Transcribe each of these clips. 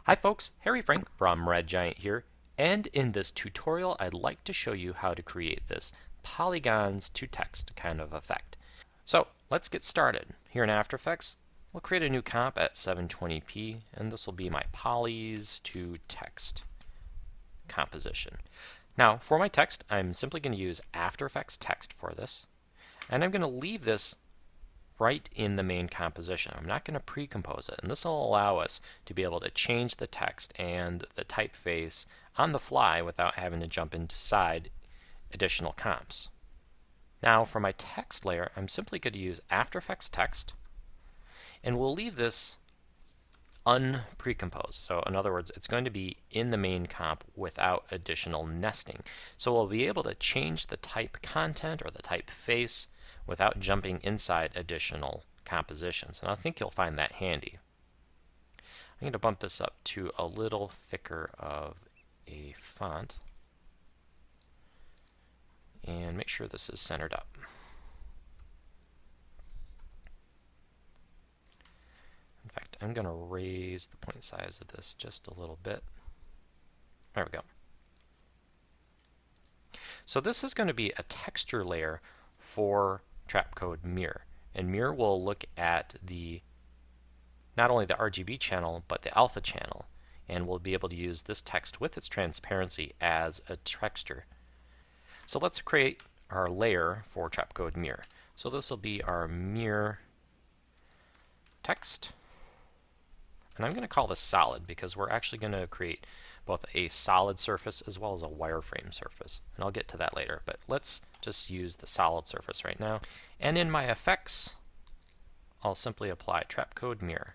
Hi folks, Harry Frank from Red Giant here, and in this tutorial I'd like to show you how to create this polygons to text kind of effect. So let's get started. Here in After Effects, we'll create a new comp at 720p, and this will be my polys to text composition. Now for my text, I'm simply going to use After Effects text for this, and I'm going to leave this right in the main composition. I'm not going to pre-compose it, and this will allow us to be able to change the text and the typeface on the fly without having to jump inside additional comps. Now for my text layer, I'm simply going to use After Effects text, and we'll leave this unprecomposed. So in other words, it's going to be in the main comp without additional nesting. So we'll be able to change the type content or the typeface without jumping inside additional compositions. And I think you'll find that handy. I'm going to bump this up to a little thicker of a font and make sure this is centered up. In fact, I'm going to raise the point size of this just a little bit. There we go. So this is going to be a texture layer for Trapcode Mir, and Mir will look at not only the RGB channel but the alpha channel, and we'll be able to use this text with its transparency as a texture. So let's create our layer for Trapcode Mir. So this will be our Mir text, and I'm going to call this solid because we're actually going to create both a solid surface as well as a wireframe surface, and I'll get to that later, but let's just use the solid surface right now. And in my effects, I'll simply apply Trapcode Mir.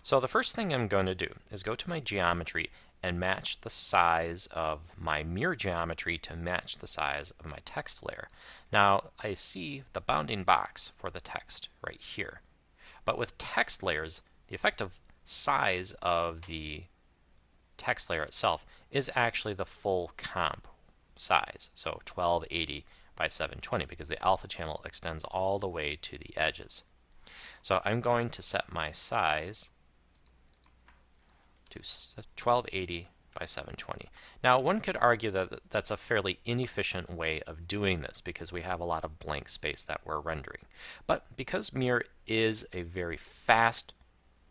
So the first thing I'm going to do is go to my geometry and match the size of my mirror geometry to match the size of my text layer. Now I see the bounding box for the text right here, but with text layers, the effective size of the text layer itself is actually the full comp size, so 1280 by 720, because the alpha channel extends all the way to the edges. So I'm going to set my size to 1280 by 720. Now one could argue that that's a fairly inefficient way of doing this because we have a lot of blank space that we're rendering. But because Mir is a very fast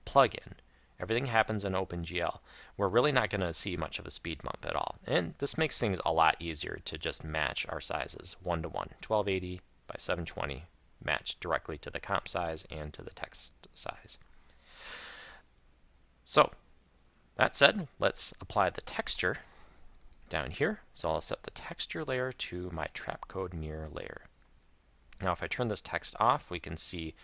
plugin, everything happens in OpenGL, we're really not going to see much of a speed bump at all. And this makes things a lot easier to just match our sizes 1 to 1. 1280 by 720 matched directly to the comp size and to the text size. So that said, let's apply the texture down here. So I'll set the texture layer to my Trapcode Mir layer. Now if I turn this text off, we can see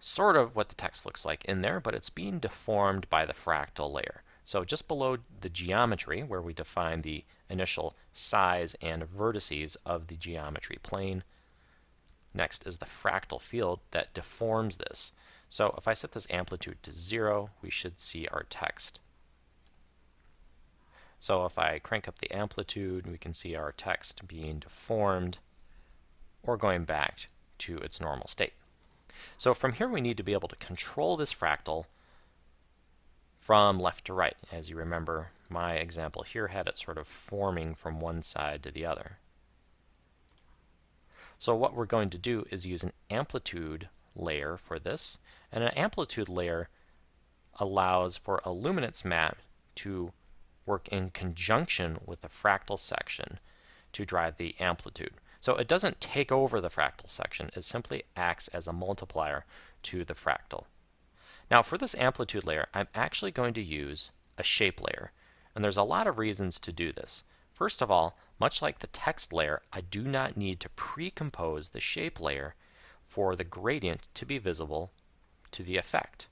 sort of what the text looks like in there, but it's being deformed by the fractal layer. So just below the geometry, where we define the initial size and vertices of the geometry plane, next is the fractal field that deforms this. So if I set this amplitude to 0, we should see our text. So if I crank up the amplitude, we can see our text being deformed or going back to its normal state. So from here we need to be able to control this fractal from left to right. As you remember, my example here had it sort of forming from one side to the other. So what we're going to do is use an amplitude layer for this, and an amplitude layer allows for a luminance map to work in conjunction with the fractal section to drive the amplitude. So it doesn't take over the fractal section, it simply acts as a multiplier to the fractal. Now for this amplitude layer, I'm actually going to use a shape layer, and there's a lot of reasons to do this. First of all, much like the text layer, I do not need to pre-compose the shape layer for the gradient to be visible to the effect.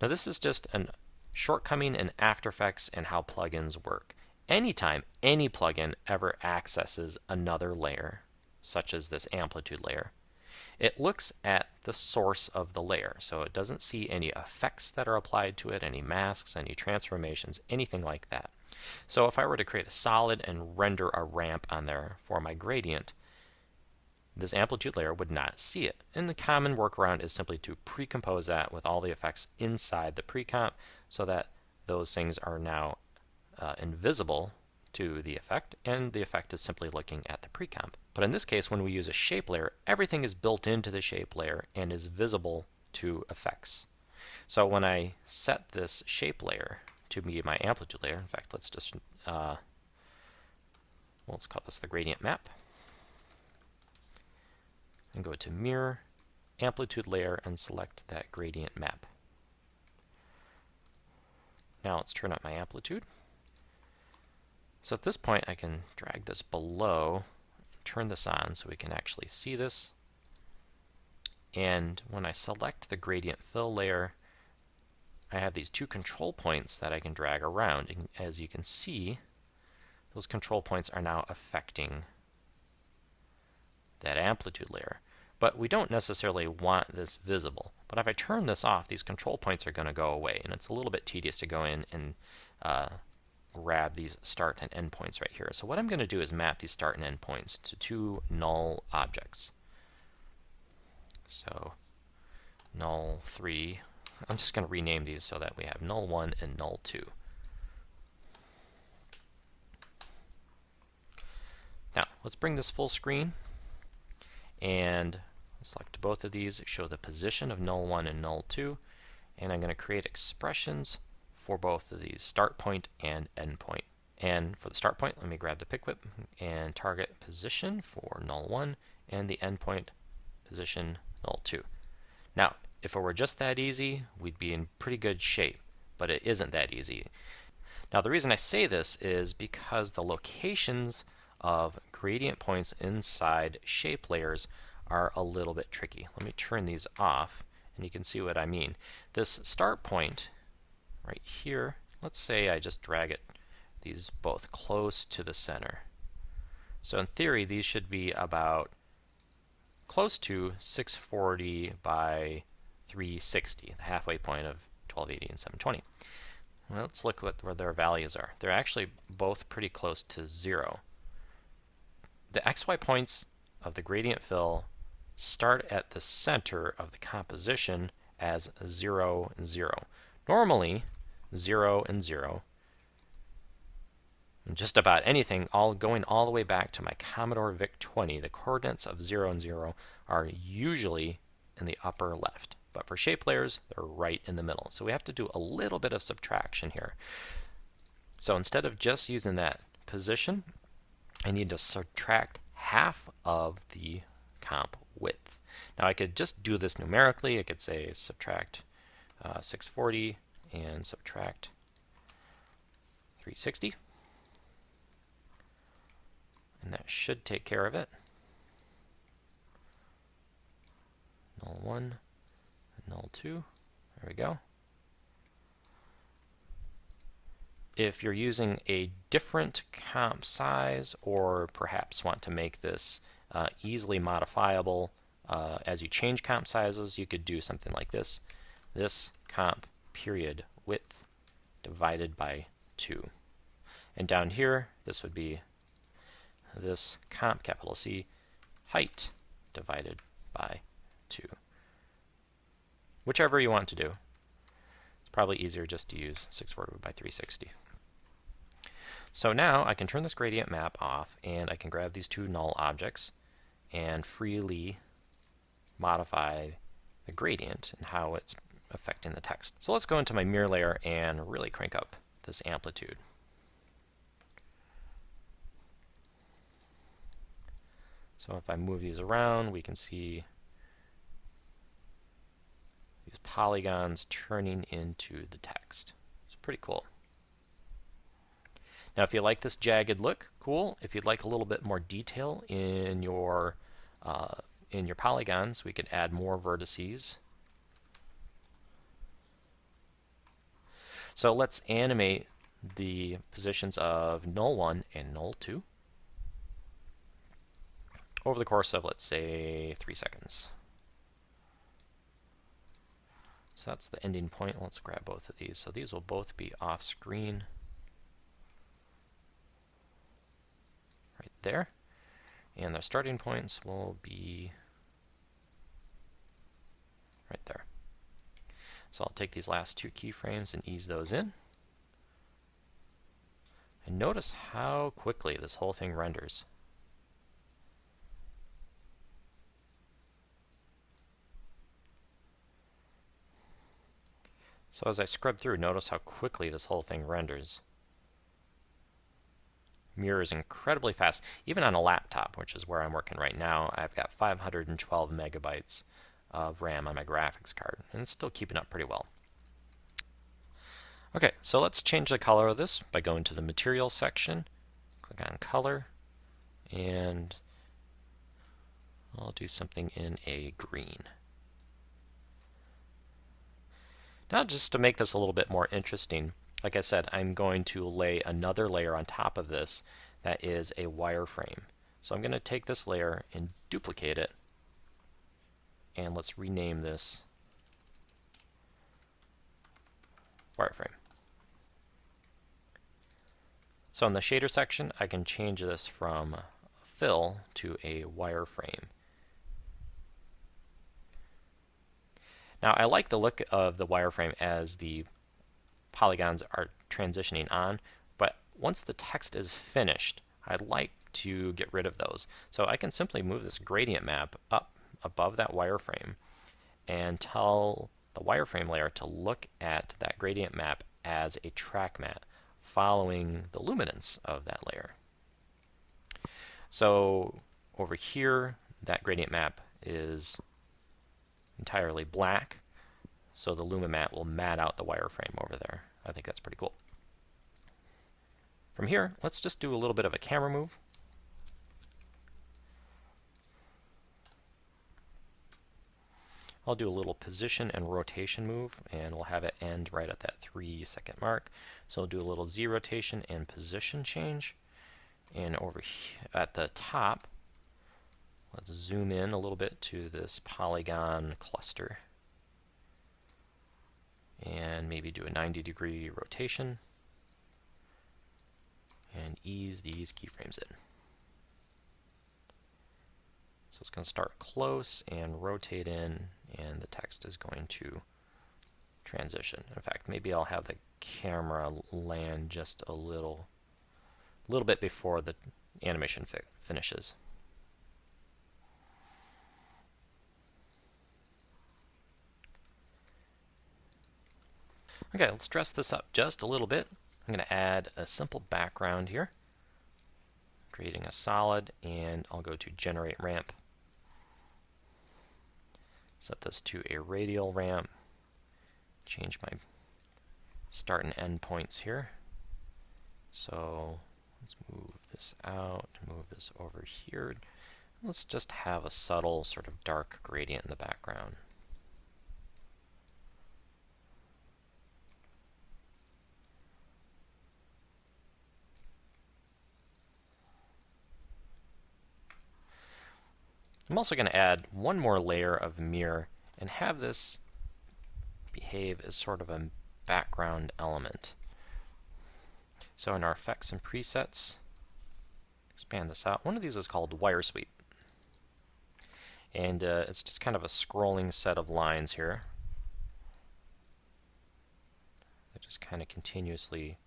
Now this is just a shortcoming in After Effects and how plugins work. Anytime any plugin ever accesses another layer, such as this amplitude layer, it looks at the source of the layer. So it doesn't see any effects that are applied to it, any masks, any transformations, anything like that. So if I were to create a solid and render a ramp on there for my gradient, this amplitude layer would not see it. And the common workaround is simply to pre-compose that with all the effects inside the pre-comp so that those things are now invisible to the effect, and the effect is simply looking at the pre-comp. But in this case, when we use a shape layer, everything is built into the shape layer and is visible to effects. So when I set this shape layer to be my amplitude layer, in fact, let's just let's call this the gradient map, and go to Mirror, Amplitude Layer, and select that gradient map. Now let's turn up my amplitude. So at this point I can drag this below, turn this on so we can actually see this. And when I select the gradient fill layer, I have these two control points that I can drag around. And as you can see, those control points are now affecting that amplitude layer. But we don't necessarily want this visible. But if I turn this off, these control points are going to go away. And it's a little bit tedious to go in and grab these start and end points right here. So what I'm going to do is map these start and end points to two null objects. So null 3, I'm just going to rename these so that we have null 1 and null 2. Now let's bring this full screen and select both of these, show the position of null 1 and null 2, and I'm going to create expressions for both of these, start point and end point. And for the start point, let me grab the pick whip and target position for null 1 and the end point position null 2. Now, if it were just that easy, we'd be in pretty good shape, but it isn't that easy. Now, the reason I say this is because the locations of gradient points inside shape layers are a little bit tricky. Let me turn these off, and you can see what I mean. This start point right here, let's say I just drag these both close to the center. So in theory, these should be about close to 640 by 360, the halfway point of 1280 and 720. Well, let's look where their values are. They're actually both pretty close to 0. The XY points of the gradient fill start at the center of the composition as 0 and 0. Normally, 0 and 0, and just about anything, going all the way back to my Commodore VIC-20, the coordinates of 0 and 0 are usually in the upper left. But for shape layers, they're right in the middle. So we have to do a little bit of subtraction here. So instead of just using that position, I need to subtract half of the comp width. Now I could just do this numerically. I could say subtract 640 and subtract 360. And that should take care of it. Null 1 and null 2. There we go. If you're using a different comp size, or perhaps want to make this easily modifiable as you change comp sizes, you could do something like this. This comp period width divided by 2. And down here, this would be this comp, capital C, height divided by 2. Whichever you want to do. It's probably easier just to use 640 by 360. So now I can turn this gradient map off, and I can grab these two null objects and freely modify the gradient and how it's affecting the text. So let's go into my mirror layer and really crank up this amplitude. So if I move these around, we can see these polygons turning into the text. It's pretty cool. Now if you like this jagged look, cool. If you'd like a little bit more detail in your polygons, we could add more vertices. So let's animate the positions of null 1 and null 2 over the course of, let's say, 3 seconds. So that's the ending point. Let's grab both of these. So these will both be off screen right there. And their starting points will be right there. So I'll take these last two keyframes and ease those in. And notice how quickly this whole thing renders. So as I scrub through, notice how quickly this whole thing renders. Mir is incredibly fast, even on a laptop, which is where I'm working right now. I've got 512 megabytes of RAM on my graphics card, and it's still keeping up pretty well. Okay, so let's change the color of this by going to the Materials section, click on Color, and I'll do something in a green. Now, just to make this a little bit more interesting, like I said, I'm going to lay another layer on top of this that is a wireframe. So I'm going to take this layer and duplicate it, and let's rename this wireframe. So in the shader section, I can change this from fill to a wireframe. Now, I like the look of the wireframe as the polygons are transitioning on, but once the text is finished, I'd like to get rid of those. So I can simply move this gradient map up above that wireframe and tell the wireframe layer to look at that gradient map as a track matte following the luminance of that layer. So over here, that gradient map is entirely black, so the Lumimat will matte out the wireframe over there. I think that's pretty cool. From here, let's just do a little bit of a camera move. I'll do a little position and rotation move, and we'll have it end right at that 3-second mark. So we'll do a little Z rotation and position change. And over here at the top, let's zoom in a little bit to this polygon cluster. And maybe do a 90-degree rotation. And ease these keyframes in. So it's going to start close and rotate in, and the text is going to transition. In fact, maybe I'll have the camera land just a little bit before the animation finishes. Okay, let's dress this up just a little bit. I'm going to add a simple background here, creating a solid, and I'll go to Generate Ramp. Set this to a radial ramp. Change my start and end points here. So let's move this out, move this over here. Let's just have a subtle sort of dark gradient in the background. I'm also going to add one more layer of Mir and have this behave as sort of a background element. So in our effects and presets, expand this out. One of these is called Wire Sweep. And it's just kind of a scrolling set of lines here that just kind of continuously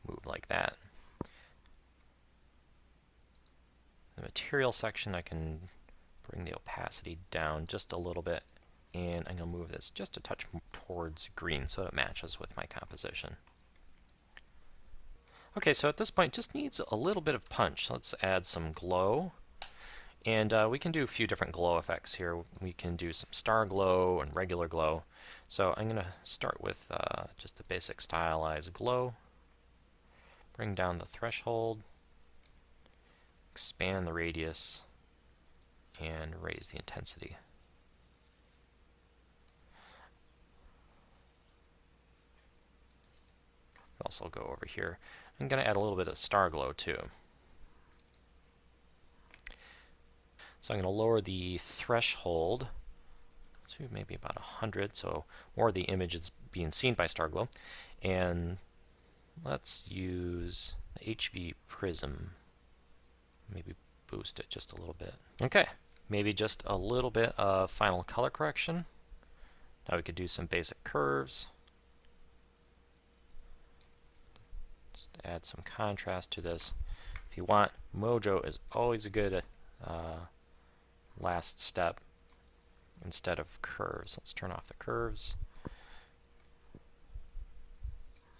move like that. The material section, I can bring the opacity down just a little bit, and I'm going to move this just a touch towards green so it matches with my composition. Okay, so at this point, just needs a little bit of punch. Let's add some glow, and we can do a few different glow effects here. We can do some star glow and regular glow. So I'm going to start with just a basic stylized glow, bring down the threshold, expand the radius, and raise the intensity. Also go over here. I'm going to add a little bit of star glow too. So I'm going to lower the threshold to maybe about 100, so more of the image is being seen by star glow. And let's use the HV prism. Maybe boost it just a little bit. Okay, maybe just a little bit of final color correction. Now we could do some basic curves. Just add some contrast to this. If you want, Mojo is always a good last step instead of curves. Let's turn off the curves.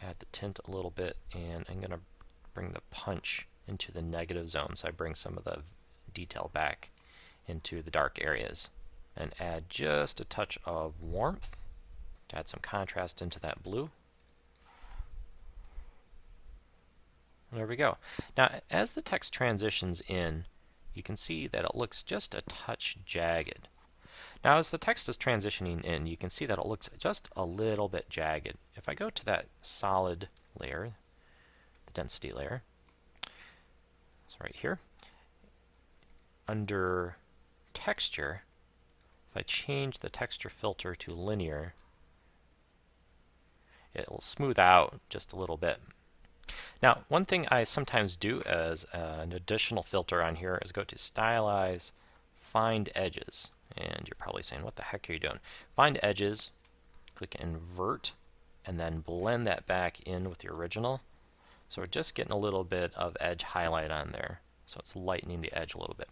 Add the tint a little bit, and I'm going to bring the punch into the negative zone, so I bring some of the detail back into the dark areas, and add just a touch of warmth to add some contrast into that blue. And there we go. Now, as the text transitions in, you can see that it looks just a touch jagged. Now, as the text is transitioning in, you can see that it looks just a little bit jagged. If I go to that solid layer, the density layer, so right here, under texture, if I change the texture filter to linear, it will smooth out just a little bit. Now, one thing I sometimes do as an additional filter on here is go to Stylize, Find Edges. And you're probably saying, what the heck are you doing? Find Edges, click Invert, and then blend that back in with the original. So we're just getting a little bit of edge highlight on there. So it's lightening the edge a little bit.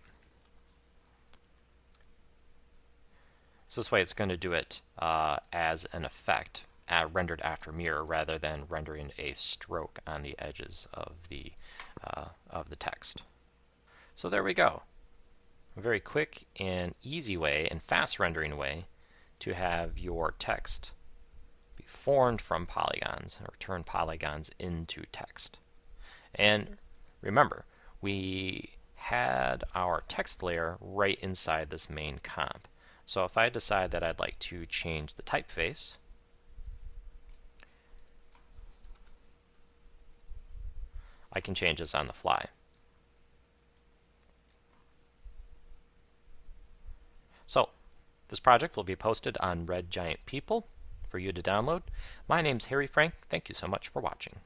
So this way it's going to do it as an effect, rendered after mirror, rather than rendering a stroke on the edges of the text. So there we go. A very quick and easy way and fast rendering way to have your text be formed from polygons, or turn polygons into text. And remember, we had our text layer right inside this main comp. So if I decide that I'd like to change the typeface, I can change this on the fly. So, this project will be posted on Red Giant People for you to download. My name's Harry Frank. Thank you so much for watching.